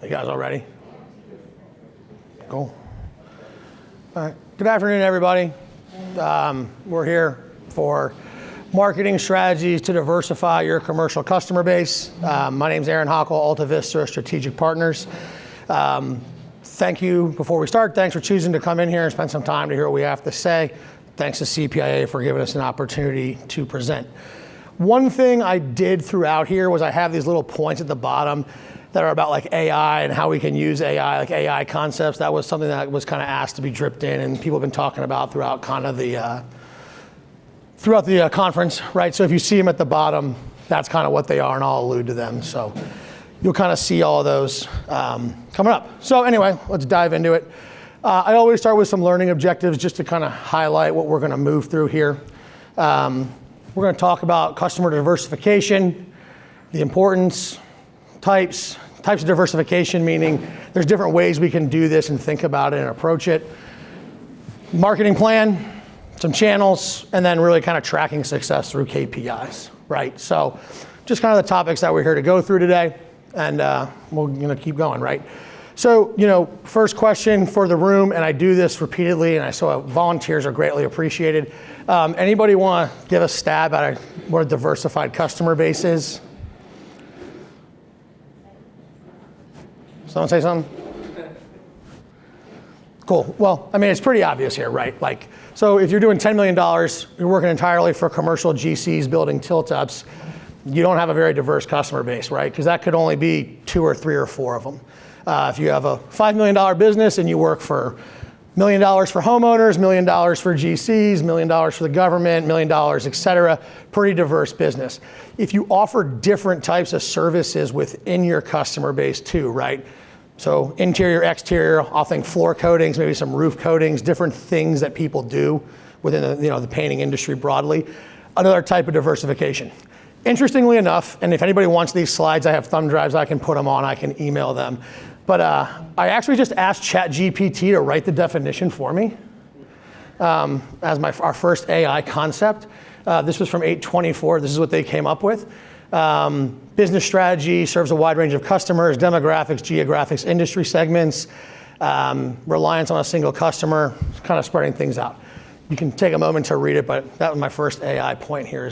You guys all ready? Cool. All right. Good afternoon, everybody. We're here for marketing strategies to diversify your commercial customer base. My name's Aaron Hockel, AltaVista Strategic Partners. Thank you, before we start, thanks for choosing to come in here and spend some time to hear what we have to say. Thanks to CPIA for giving us an opportunity to present. One thing I did throughout here was I have these little points at the bottom that are about like AI and how we can use AI, like AI concepts. That was something that was kind of asked to be dripped in and people have been talking about throughout kind of the conference, right? So if you see them at the bottom, that's kind of what they are and I'll allude to them. So you'll kind of see all of those coming up. So anyway, let's dive into it. I always start with some learning objectives just to kind of highlight what we're gonna move through here. We're gonna talk about customer diversification, the importance, types of diversification, meaning there's different ways we can do this and think about it and approach it. Marketing plan, some channels, and then really kind of tracking success through KPIs, right? So just kind of the topics that we're here to go through today, and we're gonna keep going, right? So, first question for the room, and I do this repeatedly, and so volunteers are greatly appreciated. Anybody want to give a stab at what a diversified customer base is? Someone say something? Cool. Well, I mean, it's pretty obvious here, right? Like, so if you're doing $10 million, you're working entirely for commercial GCs building tilt-ups, you don't have a very diverse customer base, right? Because that could only be 2 or 3 or 4 of them. If you have a $5 million business and you work for $1 million for homeowners, $1 million for GCs, $1 million for the government, $1 million, et cetera, pretty diverse business. If you offer different types of services within your customer base too, right? So interior, exterior, I'll think floor coatings, maybe some roof coatings, different things that people do within the painting industry broadly. Another type of diversification. Interestingly enough, and if anybody wants these slides, I have thumb drives I can put them on, I can email them. But I actually just asked ChatGPT to write the definition for me as our first AI concept. This was from 824, this is what they came up with. Business strategy serves a wide range of customers, demographics, geographics, industry segments, reliance on a single customer, kind of spreading things out. You can take a moment to read it, but that was my first AI point here.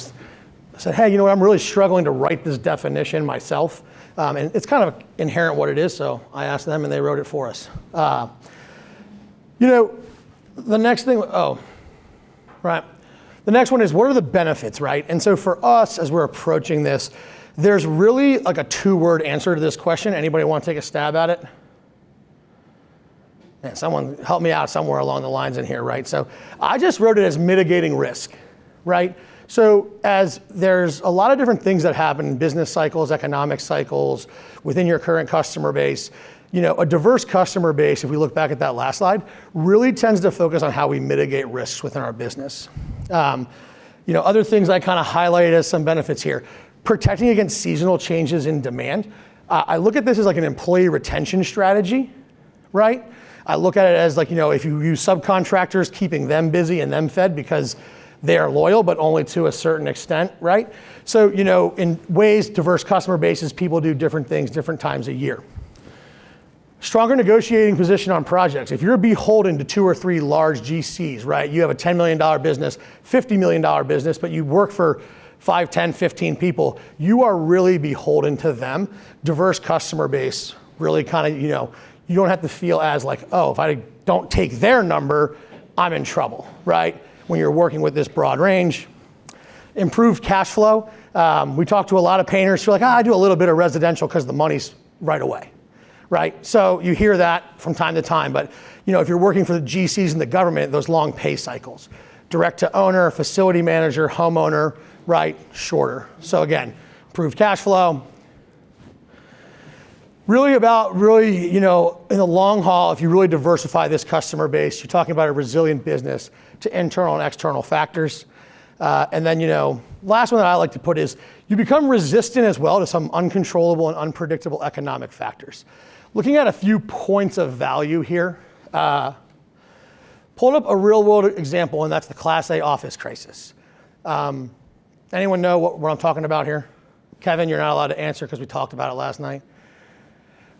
I said, hey, I'm really struggling to write this definition myself. And it's kind of inherent what it is, so I asked them and they wrote it for us. The next thing, right. The next one is, what are the benefits, right? And so for us, as we're approaching this, there's really like a 2-word answer to this question. Anybody want to take a stab at it? Man, someone help me out somewhere along the lines in here, right? So I just wrote it as mitigating risk, right? So as there's a lot of different things that happen in business cycles, economic cycles, within your current customer base, a diverse customer base, if we look back at that last slide, really tends to focus on how we mitigate risks within our business. Other things I kind of highlighted as some benefits here. Protecting against seasonal changes in demand. I look at this as like an employee retention strategy, right? I look at it as like, if you use subcontractors, keeping them busy and them fed because they are loyal, but only to a certain extent, right? So, in ways, diverse customer bases, people do different things, different times a year. Stronger negotiating position on projects. If you're beholden to 2 or 3 large GCs, right? You have a $10 million business, $50 million business, but you work for 5, 10, 15 people, you are really beholden to them. Diverse customer base, really kind of, you don't have to feel as like, oh, if I don't take their number, I'm in trouble, right? When you're working with this broad range. Improved cash flow. We talk to a lot of painters who are like, I do a little bit of residential because the money's right away, right? So you hear that from time to time, but if you're working for the GCs and the government, those long pay cycles. Direct to owner, facility manager, homeowner, right, shorter. So again, improved cash flow. Really, in the long haul, if you really diversify this customer base, you're talking about a resilient business to internal and external factors. And then, last one that I like to put is you become resistant as well to some uncontrollable and unpredictable economic factors. Looking at a few points of value here, pulled up a real world example, and that's the Class A office crisis. Anyone know what I'm talking about here? Kevin, you're not allowed to answer because we talked about it last night.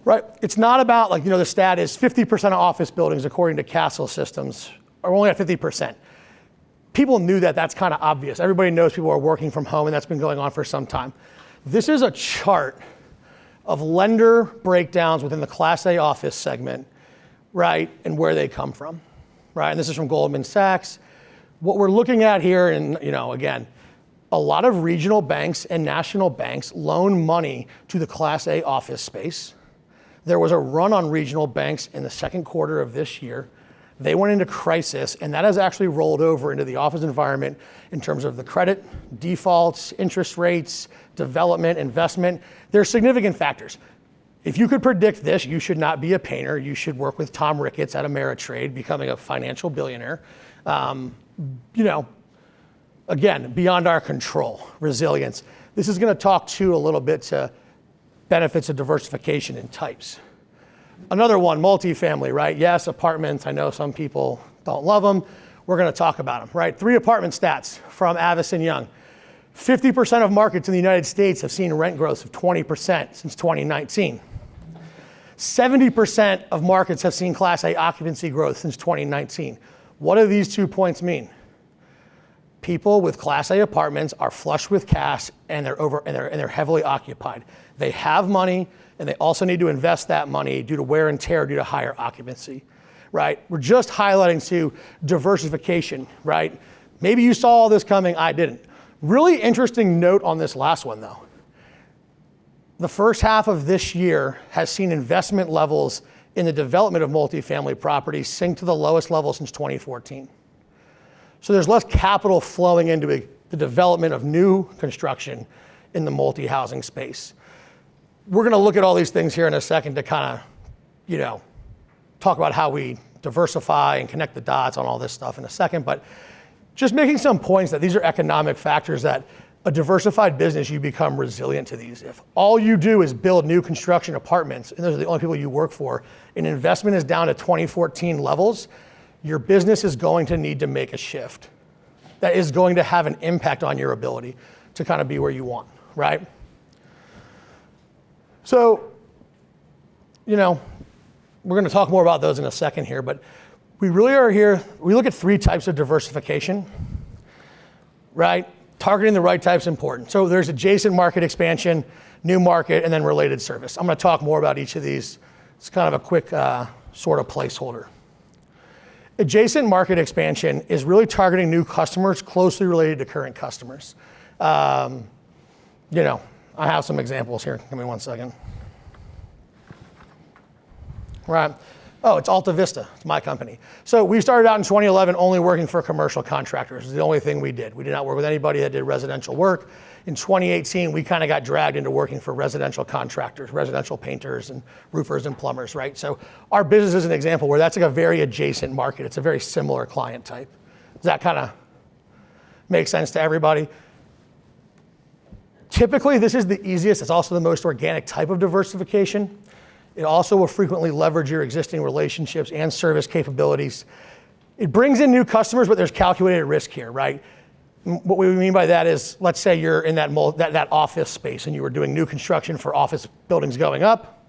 right? It's not about like, the stat is 50% of office buildings, according to Castle Systems, are only at 50%. People knew that. That's kind of obvious. Everybody knows people are working from home, and that's been going on for some time. This is a chart of lender breakdowns within the Class A office segment, right, and where they come from, right? And this is from Goldman Sachs. What we're looking at here, and again, a lot of regional banks and national banks loan money to the Class A office space. There was a run on regional banks in the second quarter of this year. They went into crisis, and that has actually rolled over into the office environment in terms of the credit, defaults, interest rates, development, investment. They're significant factors. If you could predict this, you should not be a painter. You should work with Tom Ricketts at Ameritrade, becoming a financial billionaire. Again, beyond our control, resilience. This is going to talk to a little bit to benefits of diversification in types. Another one, multifamily, right? Yes, apartments. I know some people don't love them. We're going to talk about them, right? 3 apartment stats from Avison Young. 50% of markets in the United States have seen rent growth of 20% since 2019. 70% of markets have seen Class A occupancy growth since 2019. What do these 2 points mean? People with Class A apartments are flush with cash, and they're heavily occupied. They have money, and they also need to invest that money due to wear and tear due to higher occupancy, right? We're just highlighting to diversification, right? Maybe you saw all this coming, I didn't. Really interesting note on this last one though. The first half of this year has seen investment levels in the development of multifamily properties sink to the lowest level since 2014. So there's less capital flowing into the development of new construction in the multi-housing space. We're going to look at all these things here in a second to kind of, talk about how we diversify and connect the dots on all this stuff in a second. But just making some points that these are economic factors that a diversified business, you become resilient to these. If all you do is build new construction apartments, and those are the only people you work for, and investment is down to 2014 levels, your business is going to need to make a shift. That is going to have an impact on your ability to kind of be where you want, right? So, we're going to talk more about those in a second here, but we really are here, we look at 3 types of diversification, right? Targeting the right type is important. So there's adjacent market expansion, new market, and then related service. I'm going to talk more about each of these. It's kind of a quick sort of placeholder. Adjacent market expansion is really targeting new customers closely related to current customers. I have some examples here. Give me one second. Right. Oh, it's AltaVista. It's my company. So we started out in 2011 only working for commercial contractors. It's the only thing we did. We did not work with anybody that did residential work. In 2018, we kind of got dragged into working for residential contractors, residential painters and roofers and plumbers, right? So our business is an example where that's like a very adjacent market. It's a very similar client type. Does that kind of make sense to everybody? Typically, this is the easiest. It's also the most organic type of diversification. It also will frequently leverage your existing relationships and service capabilities. It brings in new customers, but there's calculated risk here, right? What we mean by that is, let's say you're in that office space and you were doing new construction for office buildings going up.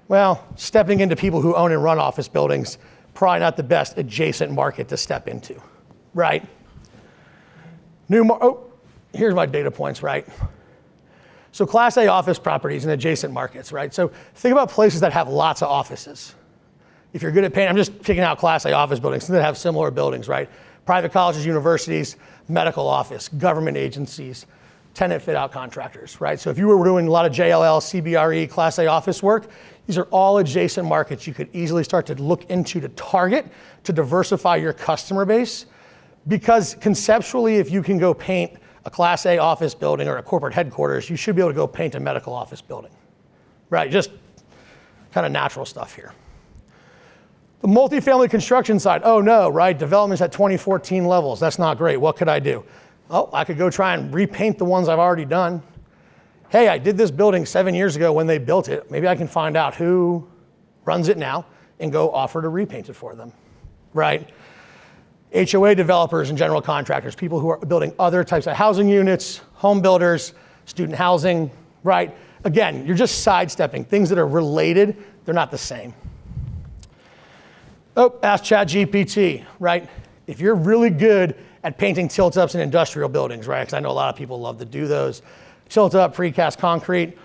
Well, stepping into people who own and run office buildings, probably not the best adjacent market to step into, right? Here's my data points, right? So Class A office properties in adjacent markets, right? So think about places that have lots of offices. If you're good at painting, I'm just picking out Class A office buildings that have similar buildings, right? Private colleges, universities, medical office, government agencies, tenant fit out contractors, right? So if you were doing a lot of JLL, CBRE, Class A office work, these are all adjacent markets you could easily start to look into to target, to diversify your customer base. Because conceptually, if you can go paint a Class A office building or a corporate headquarters, you should be able to go paint a medical office building, right? Just kind of natural stuff here. The multifamily construction side, oh no, right? Development's at 2014 levels. That's not great. What could I do? Oh, I could go try and repaint the ones I've already done. Hey, I did this building 7 years ago when they built it. Maybe I can find out who runs it now and go offer to repaint it for them, right? HOA developers and general contractors, people who are building other types of housing units, home builders, student housing, right? Again, you're just sidestepping things that are related They're not the same. Oh, ask ChatGPT, right? If you're really good at painting tilt-ups in industrial buildings, right? Because I know a lot of people love to do those. Tilt-up, precast concrete.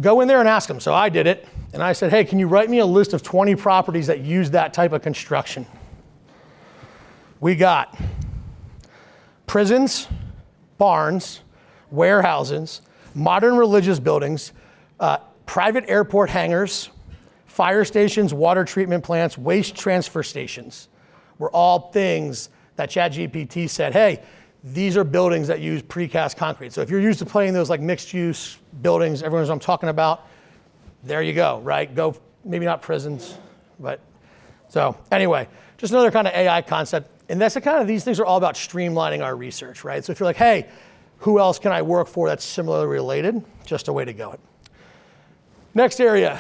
Go in there and ask them. So I did it, and I said, hey, can you write me a list of 20 properties that use that type of construction? We got prisons, barns, warehouses, modern religious buildings, private airport hangars, fire stations, water treatment plants, waste transfer stations were all things that ChatGPT said, hey, these are buildings that use precast concrete. So if you're used to playing those like mixed use buildings, everyone knows what I'm talking about, there you go, right? Go, maybe not prisons, but so anyway, just another kind of AI concept. And that's the kind of, these things are all about streamlining our research, right? So if you're like, hey, who else can I work for that's similarly related? Just a way to go. Next area,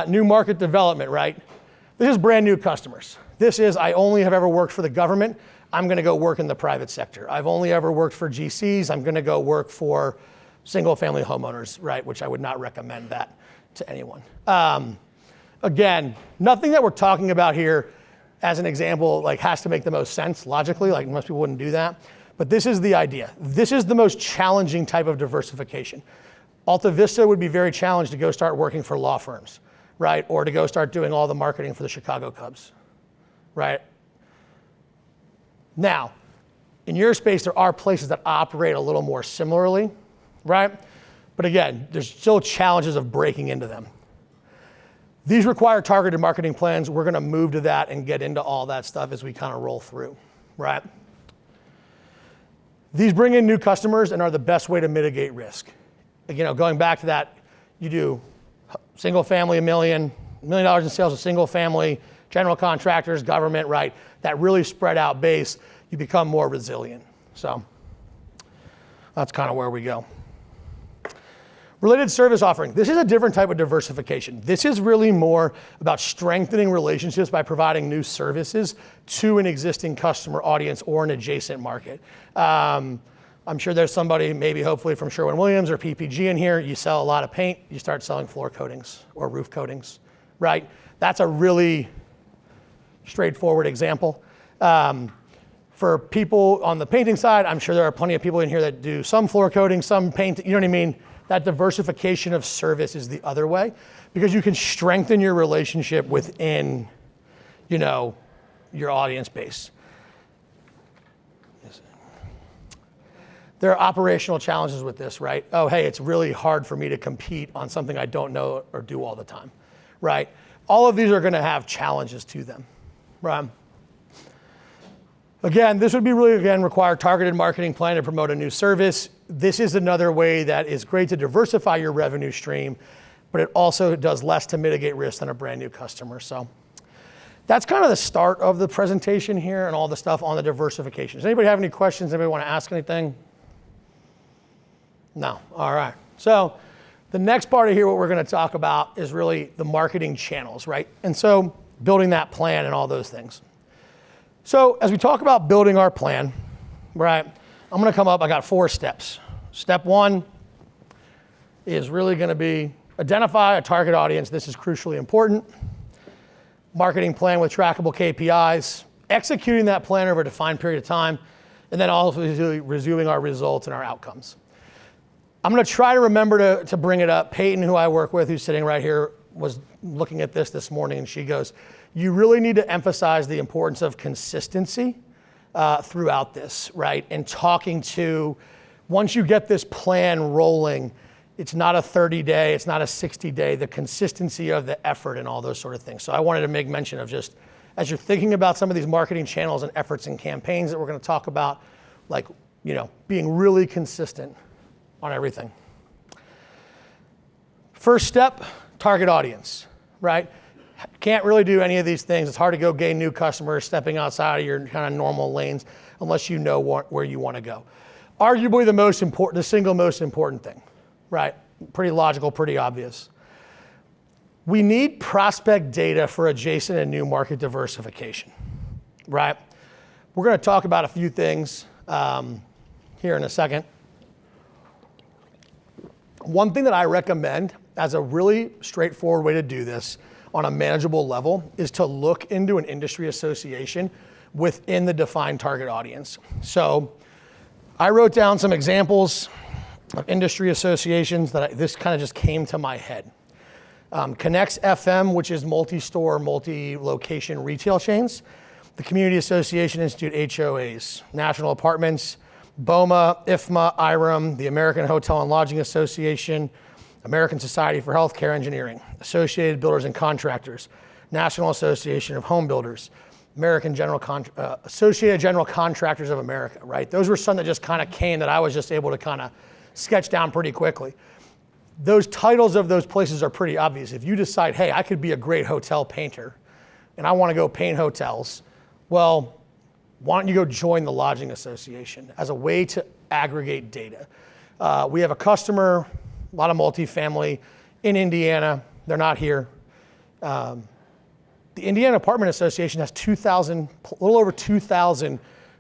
new market development, right? This is brand new customers. This is, I only have ever worked for the government. I'm gonna go work in the private sector. I've only ever worked for GCs. I'm gonna go work for single family homeowners, right? Which I would not recommend that to anyone. Again, nothing that we're talking about here as an example, like has to make the most sense logically, like most people wouldn't do that. But this is the idea. This is the most challenging type of diversification. AltaVista would be very challenged to go start working for law firms, right? Or to go start doing all the marketing for the Chicago Cubs, right? Now, in your space, there are places that operate a little more similarly, right? But again, there's still challenges of breaking into them. These require targeted marketing plans. We're gonna move to that and get into all that stuff as we kind of roll through, right? These bring in new customers and are the best way to mitigate risk. You know, going back to that, you do single family, $1 million in sales of single family, general contractors, government, right? That really spread out base, you become more resilient. So that's kind of where we go. Related service offering. This is a different type of diversification. This is really more about strengthening relationships by providing new services to an existing customer audience or an adjacent market. I'm sure there's somebody, maybe hopefully from Sherwin-Williams or PPG in here, you sell a lot of paint, you start selling floor coatings or roof coatings, right? That's a really straightforward example. For people on the painting side, I'm sure there are plenty of people in here that do some floor coating, some paint, you know what I mean? That diversification of service is the other way, because you can strengthen your relationship within, you know, your audience base. There are operational challenges with this, right? Oh, hey, it's really hard for me to compete on something I don't know or do all the time, right? All of these are gonna have challenges to them, right? Again, this would be really, again, require targeted marketing plan to promote a new service. This is another way that is great to diversify your revenue stream, but it also does less to mitigate risk than a brand new customer. So that's kind of the start of the presentation here and all the stuff on the diversification. Does anybody have any questions? Anybody want to ask anything? No, all right. So the next part of here, what we're gonna talk about is really the marketing channels, right? And so building that plan and all those things. So as we talk about building our plan, right, I'm gonna come up, I got 4 steps. Step 1 is really gonna be identify a target audience. This is crucially important. Marketing plan with trackable KPIs, executing that plan over a defined period of time, and then also reviewing our results and our outcomes. I'm gonna try to remember to bring it up. Peyton, who I work with, who's sitting right here, was looking at this morning, and she goes, you really need to emphasize the importance of consistency throughout this, right? And talking to, once you get this plan rolling, it's not a 30-day, it's not a 60-day, the consistency of the effort and all those sort of things. So I wanted to make mention of just, as you're thinking about some of these marketing channels and efforts and campaigns that we're gonna talk about, like, you know, being really consistent on everything. First step, target audience, right? Can't really do any of these things. It's hard to go gain new customers stepping outside of your kind of normal lanes unless you know where you want to go. Arguably the single most important thing, right? Pretty logical, pretty obvious. We need prospect data for adjacent and new market diversification, right? We're going to talk about a few things here in a second. One thing that I recommend as a really straightforward way to do this, on a manageable level is to look into an industry association within the defined target audience. So I wrote down some examples of industry associations that this kind of just came to my head. Connects FM, which is multi-store, multi-location retail chains. The Community Association Institute, HOAs. National Apartments, BOMA, IFMA, IREM, the American Hotel and Lodging Association, American Society for Healthcare Engineering, Associated Builders and Contractors, National Association of Home Builders, Associated General Contractors of America, right? Those were some that just kind of came that I was just able to kind of sketch down pretty quickly. Those titles of those places are pretty obvious. If you decide, hey, I could be a great hotel painter and I want to go paint hotels, well, why don't you go join the Lodging Association as a way to aggregate data? We have a customer, a lot of multifamily in Indiana. They're not here. The Indiana Apartment Association has a little over 2,000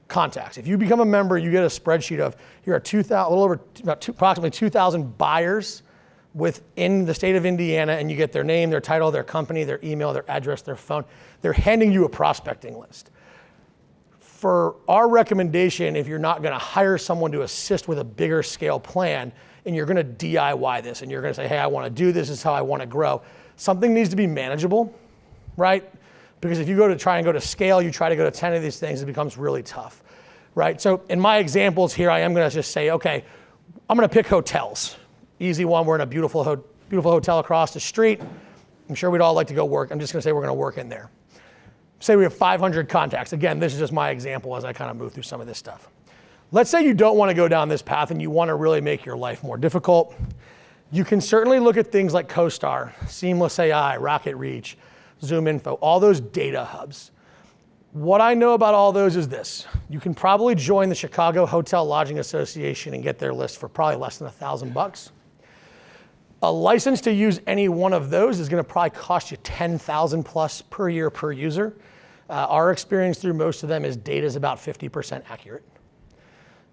contacts. If you become a member, you get a spreadsheet of here are approximately 2,000 buyers within the state of Indiana, and you get their name, their title, their company, their email, their address, their phone. They're handing you a prospecting list. For our recommendation, if you're not going to hire someone to assist with a bigger scale plan, and you're going to DIY this, and you're going to say, hey, I want to do this, this is how I want to grow, something needs to be manageable, right? Because if you try and go to scale, you try to go to 10 of these things, it becomes really tough, right? So in my examples here, I am going to just say, okay, I'm going to pick hotels. Easy one, we're in a beautiful hotel across the street. I'm sure we'd all like to go work. I'm just going to say we're going to work in there. Say we have 500 contacts. Again, this is just my example as I kind of move through some of this stuff. Let's say you don't want to go down this path and you want to really make your life more difficult. You can certainly look at things like CoStar, Seamless AI, Rocket Reach, Zoom Info, all those data hubs. What I know about all those is this. You can probably join the Chicago Hotel Lodging Association and get their list for probably less than $1,000. A license to use any one of those is going to probably cost you $10,000 plus per year per user. Our experience through most of them is data is about 50% accurate.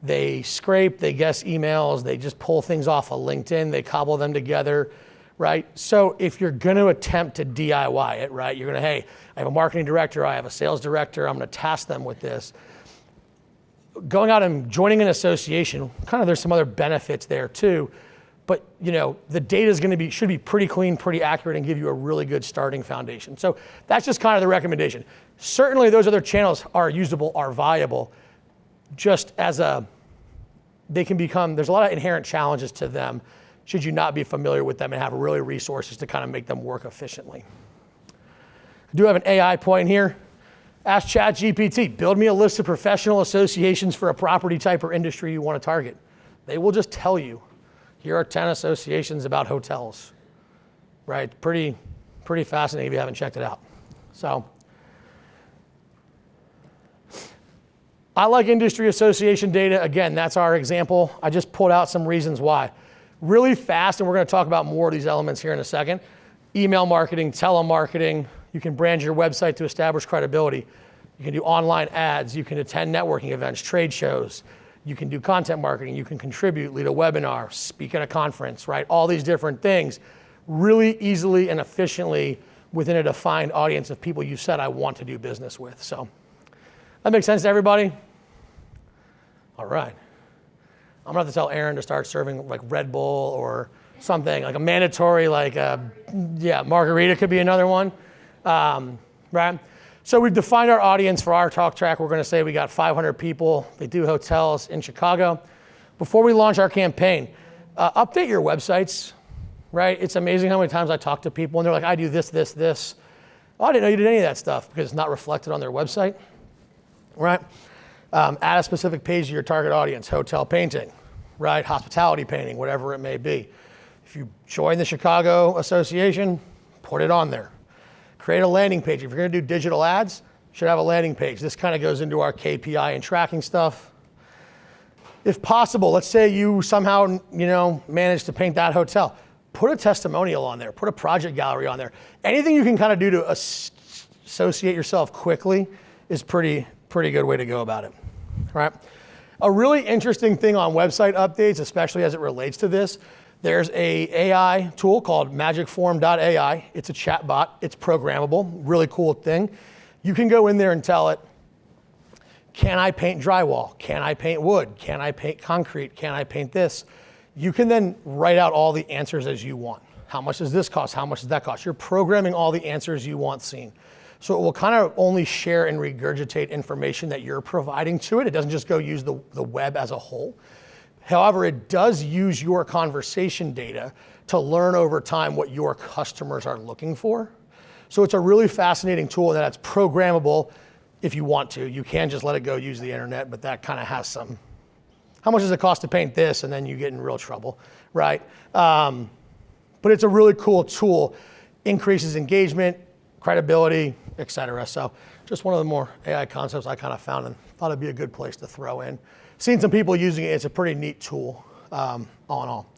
They scrape, they guess emails, they just pull things off of LinkedIn, they cobble them together, right? So if you're going to attempt to DIY it, right, you're going to, hey, I have a marketing director, I have a sales director, I'm going to task them with this. Going out and joining an association, kind of there's some other benefits there too. But the data is should be pretty clean, pretty accurate, and give you a really good starting foundation. So that's just kind of the recommendation. Certainly those other channels are usable, are viable, just as there's a lot of inherent challenges to them should you not be familiar with them and have really resources to kind of make them work efficiently. I do have an AI point here. Ask ChatGPT, build me a list of professional associations for a property type or industry you want to target. They will just tell you. Here are 10 associations about hotels, right? Pretty fascinating if you haven't checked it out. So I like industry association data. Again, that's our example. I just pulled out some reasons why. Really fast, and we're going to talk about more of these elements here in a second. Email marketing, telemarketing. You can brand your website to establish credibility. You can do online ads. You can attend networking events, trade shows. You can do content marketing, you can contribute, lead a webinar, speak at a conference, right? All these different things really easily and efficiently within a defined audience of people you said I want to do business with. So that makes sense to everybody? All right. I'm gonna have to tell Aaron to start serving like Red Bull or something, like a mandatory, margarita could be another one, right? So we've defined our audience for our talk track. We're going to say we got 500 people. They do hotels in Chicago. Before we launch our campaign, update your websites, right? It's amazing how many times I talk to people and they're like, I do this, this, this. Oh, I didn't know you did any of that stuff because it's not reflected on their website, right? Add a specific page to your target audience, hotel painting, right? Hospitality painting, whatever it may be. If you join the Chicago Association, put it on there. Create a landing page. If you're going to do digital ads, you should have a landing page. This kind of goes into our KPI and tracking stuff. If possible, let's say you somehow, manage to paint that hotel. Put a testimonial on there. Put a project gallery on there. Anything you can kind of do to associate yourself quickly is pretty good way to go about it, right? A really interesting thing on website updates, especially as it relates to this, There's a AI tool called magicform.ai. It's a chat bot. It's programmable, really cool thing. You can go in there and tell it, can I paint drywall? Can I paint wood? Can I paint concrete? Can I paint this? You can then write out all the answers as you want. How much does this cost? How much does that cost? You're programming all the answers you want seen. So it will kind of only share and regurgitate information that you're providing to it. It doesn't just go use the web as a whole. However, it does use your conversation data to learn over time what your customers are looking for. So it's a really fascinating tool that it's programmable if you want to. You can just let it go use the internet, but that kind of has some, how much does it cost to paint this? And then you get in real trouble, right? But it's a really cool tool, increases engagement, credibility, et cetera. So just one of the more AI concepts I kind of found and thought it'd be a good place to throw in. Seen some people using it. It's a pretty neat tool, all in all.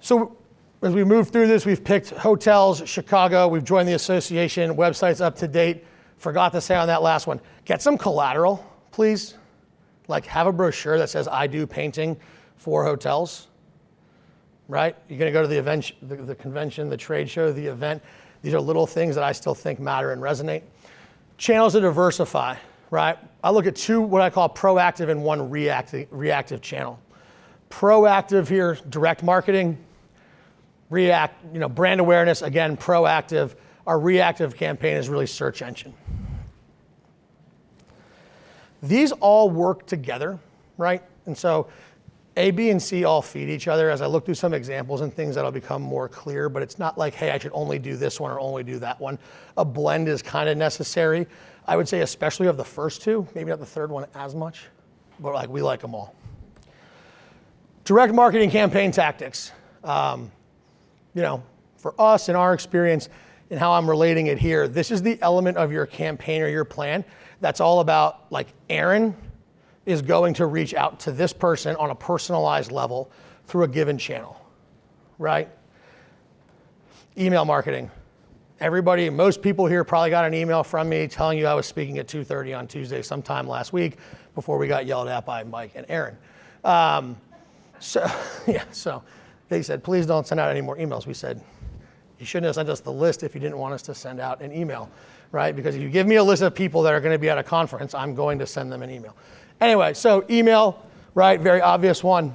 So as we move through this, we've picked hotels, Chicago. We've joined the association, website's up to date. Forgot to say on that last one, get some collateral, please. Like have a brochure that says, I do painting for hotels, right? You're gonna go to the event, the convention, the trade show, the event. These are little things that I still think matter and resonate. Channels to diversify, right? I look at two, what I call proactive and one reactive channel. Proactive here, direct marketing. Brand awareness, again, proactive. Our reactive campaign is really search engine. These all work together, right? And so A, B, and C all feed each other. As I look through some examples and things, that'll become more clear, but it's not like, hey, I should only do this one or only do that one. A blend is kind of necessary. I would say especially of the first two, maybe not the third one as much, but like we like them all. Direct marketing campaign tactics. For us in our experience and how I'm relating it here, this is the element of your campaign or your plan that's all about, like, Aaron is going to reach out to this person on a personalized level through a given channel, right? Email marketing. Everybody, most people here probably got an email from me telling you I was speaking at 2:30 on Tuesday sometime last week before we got yelled at by Mike and Aaron. So they said, please don't send out any more emails. We said, you shouldn't have sent us the list if you didn't want us to send out an email, right? Because if you give me a list of people that are going to be at a conference, I'm going to send them an email. Anyway, so email, right? Very obvious one.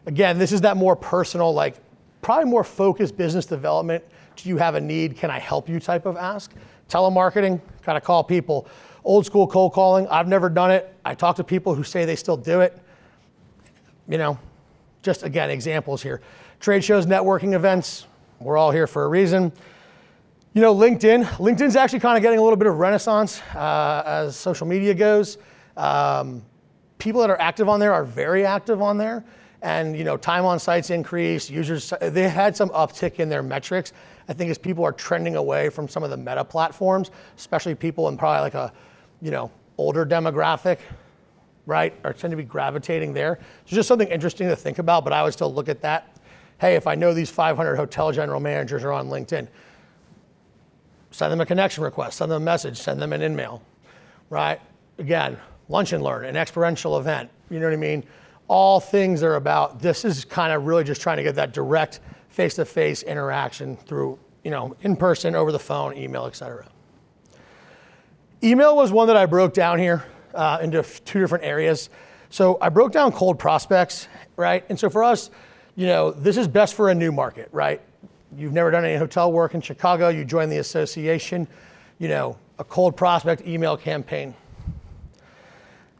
Again, this is that more personal, like probably more focused business development. Do you have a need? Can I help you type of ask? Telemarketing, kind of call people. Old school cold calling, I've never done it. I talk to people who say they still do it. Just again, examples here. Trade shows, networking events, we're all here for a reason. LinkedIn's actually kind of getting a little bit of renaissance as social media goes. People that are active on there are very active on there. And time on site's increased, users, they had some uptick in their metrics. I think as people are trending away from some of the meta platforms, especially people in probably like a, older demographic, right, are tend to be gravitating there. So just something interesting to think about, but I would still look at that. Hey, if I know these 500 hotel general managers are on LinkedIn, send them a connection request, send them a message, send them an email, right? Again, lunch and learn, an experiential event, you know what I mean? All things are about, this is kind of really just trying to get that direct face-to-face interaction through, in person, over the phone, email, et cetera. Email was one that I broke down here into two different areas. So I broke down cold prospects, right? And so for us, this is best for a new market, right? You've never done any hotel work in Chicago, you join the association, a cold prospect email campaign.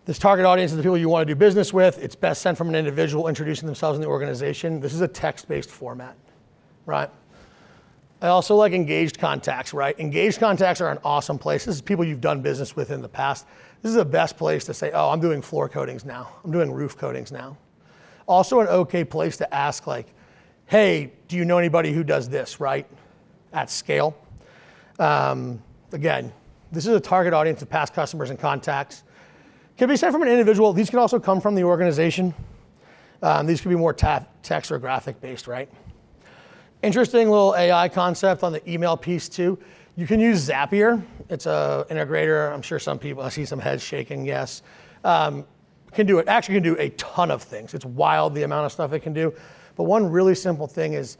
This target audience is the people you want to do business with. It's best sent from an individual introducing themselves in the organization. This is a text-based format, right? I also like engaged contacts, right? Engaged contacts are an awesome place. This is people you've done business with in the past. This is the best place to say, oh, I'm doing floor coatings now. I'm doing roof coatings now. Also an okay place to ask, like, hey, do you know anybody who does this, right? At scale. Again, this is a target audience of past customers and contacts. Can be sent from an individual. These can also come from the organization. These could be more text or graphic based, right? Interesting little AI concept on the email piece too. You can use Zapier. It's an integrator. I'm sure some people, I see some heads shaking, yes. can do it. Actually can do a ton of things. It's wild the amount of stuff it can do. But one really simple thing is,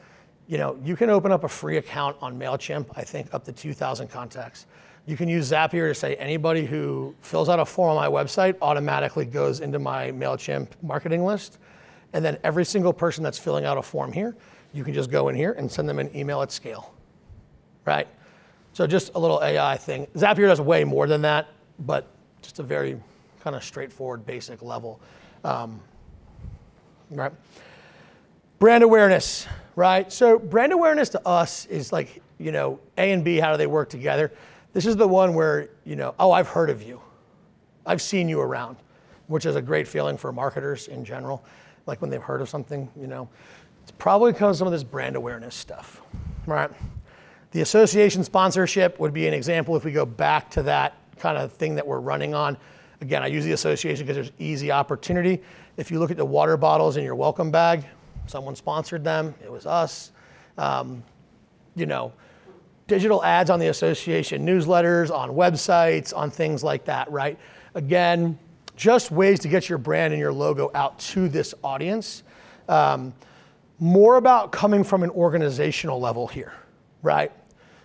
you can open up a free account on MailChimp, I think up to 2,000 contacts. You can use Zapier to say anybody who fills out a form on my website automatically goes into my MailChimp marketing list. And then every single person that's filling out a form here, you can just go in here and send them an email at scale, right? So just a little AI thing. Zapier does way more than that, but just a very kind of straightforward, basic level, right? Brand awareness, right? So brand awareness to us is like, A and B, how do they work together? This is the one where, oh, I've heard of you. I've seen you around, which is a great feeling for marketers in general. Like when they've heard of something, it's probably because of some of this brand awareness stuff, right? The association sponsorship would be an example if we go back to that kind of thing that we're running on. Again, I use the association because there's easy opportunity. If you look at the water bottles in your welcome bag, someone sponsored them, it was us. Digital ads on the association newsletters, on websites, on things like that, right? Again, just ways to get your brand and your logo out to this audience. More about coming from an organizational level here, right?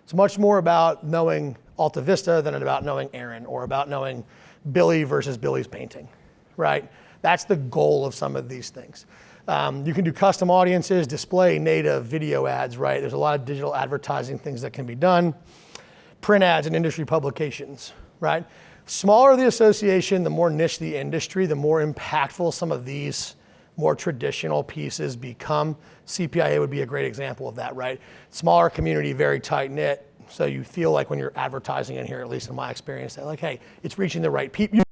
It's much more about knowing AltaVista than about knowing Aaron or about knowing Billy versus Billy's painting, right? That's the goal of some of these things. You can do custom audiences, display, native, video ads, right? There's a lot of digital advertising things that can be done. Print ads and industry publications, right? Smaller the association, the more niche the industry, the more impactful some of these more traditional pieces become. CPIA would be a great example of that, right? Smaller community, very tight knit. So you feel like when you're advertising in here, at least in my experience, that like, hey, it's reaching the right people.